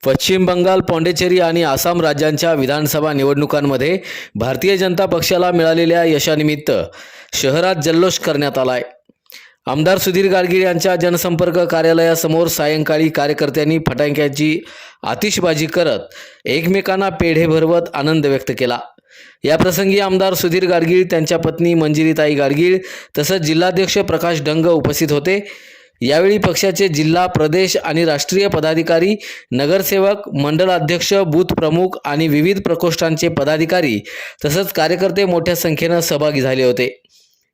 पश्चिम बंगाल, पॉंडिचेरी आणि आसाम राज्यांच्या विधानसभा निवडणुकांमध्ये भारतीय जनता पक्षाला मिळालेल्या यशानिमित्त शहरात जल्लोष करण्यात आलाय। आमदार सुधीर गाडगीळ यांच्या जनसंपर्क कार्यालयासमोर सायंकाळी कार्यकर्त्यांनी फटाक्यांची आतिषबाजी करत एकमेकांना पेढे भरवत आनंद व्यक्त केला। याप्रसंगी आमदार सुधीर गाडगीळ, त्यांच्या पत्नी मंजिरीताई गाडगीळ तसंच जिल्हाध्यक्ष प्रकाश डंग उपस्थित होते। यावेळी पक्षाचे जिल्हा, प्रदेश आणि राष्ट्रीय पदाधिकारी, नगरसेवक, मंडळ अध्यक्ष, बूथ प्रमुख आणि विविध प्रकोष्ठांचे पदाधिकारी तसंच कार्यकर्ते मोठ्या संख्येने सहभागी झाले होते।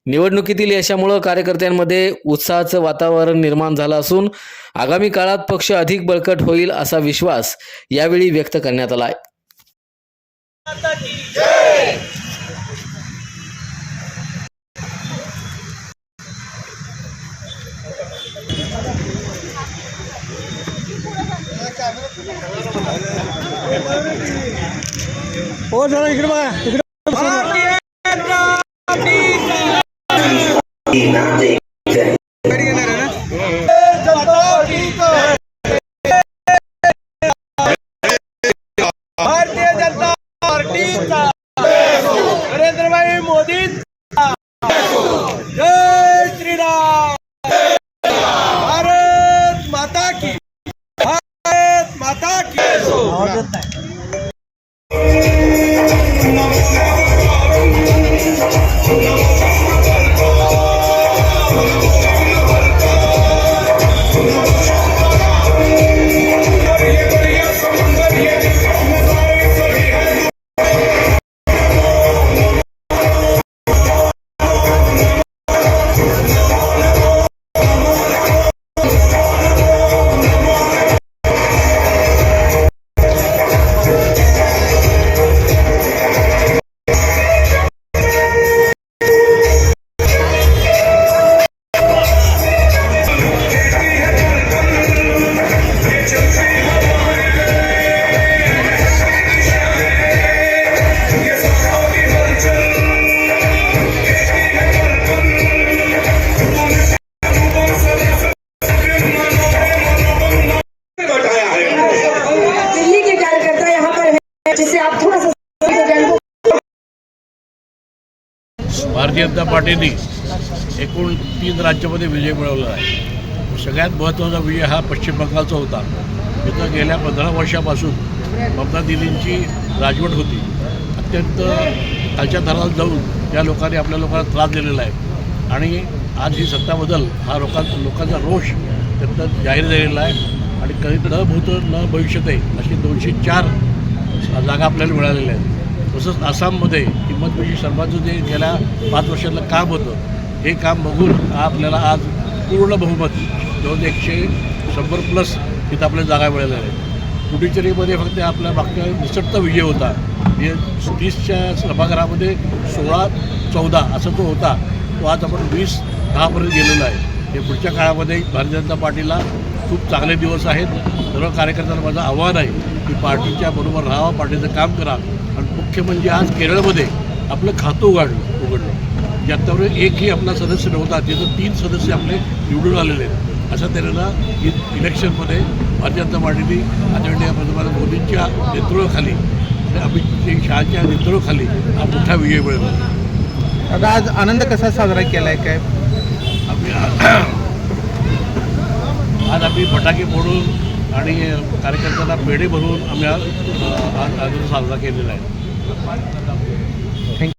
निवडणुकीतील यशामुळे कार्यकर्त्यांमध्ये उत्साहाचं वातावरण निर्माण झालं असून आगामी काळात पक्ष अधिक बळकट होईल असा विश्वास यावेळी व्यक्त करण्यात आला आहे। ओ जरा इकडे बघा, इकडे भारतीय जनता पार्टीचा नरेंद्रभाई मोदी, जय श्रीराम, भारत माता की, भारत माता की। भारतीय जनता पार्टीने एकूण 3 राज्यामध्ये विजय मिळवला आहे। सगळ्यात महत्त्वाचा विजय हा पश्चिम बंगालचा होता। तिथं गेल्या 15 वर्षापासून ममता दीदींची राजवट होती। अत्यंत खालच्या थराला जाऊन त्या लोकांनी आपल्या लोकांना त्रास दिलेला आहे आणि आज ही सत्ता बदल हा लोकांचा रोष त्यात जाहीर झालेला आहे आणि कधी न भूत न भविष्यते अशी 204 जागा आपल्याला मिळालेल्या आहेत। तसंच आसाममध्ये हिम्मतविजय शर्माचं जे गेल्या 5 वर्षातलं काम होतं हे काम बघून आपल्याला आज पूर्ण बहुमत 100+ तिथं आपल्याला जागा मिळालेल्या आहेत। पुडुचेरीमध्ये फक्त आपल्या मागच्या निसटता विजय होता। 30च्या सभागृहामध्ये 16-14 असा तो होता, तो आज आपण 20-10पर्यंत गेलेला आहे। हे पुढच्या काळामध्ये भारतीय जनता पार्टीला खूप चांगले दिवस आहेत। सर्व कार्यकर्त्यांना माझं आव्हान आहे की पार्टीच्या बरोबर राहावा, पार्टीचं काम करा आणि मुख्य म्हणजे आज केरळमध्ये आपलं खातं उघडलं, ज्याच्यावर एकही आपला सदस्य नव्हता, तिथं 3 सदस्य आपले निवडून आलेले आहेत। अशा तऱ्हेनं इलेक्शनमध्ये भारतीय जनता पार्टीने आदरणीय पंतप्रधान मोदींच्या नेतृत्वाखाली आणि अमित शहाच्या नेतृत्वाखाली हा मोठा विजय मिळवला। आता आज आनंद कसा साजरा केला आहे काय? आज आम्ही फटाके फोडून आणि कार्यकर्त्यांना पेढे भरून आम्ही आज साजरा केलेला आहे।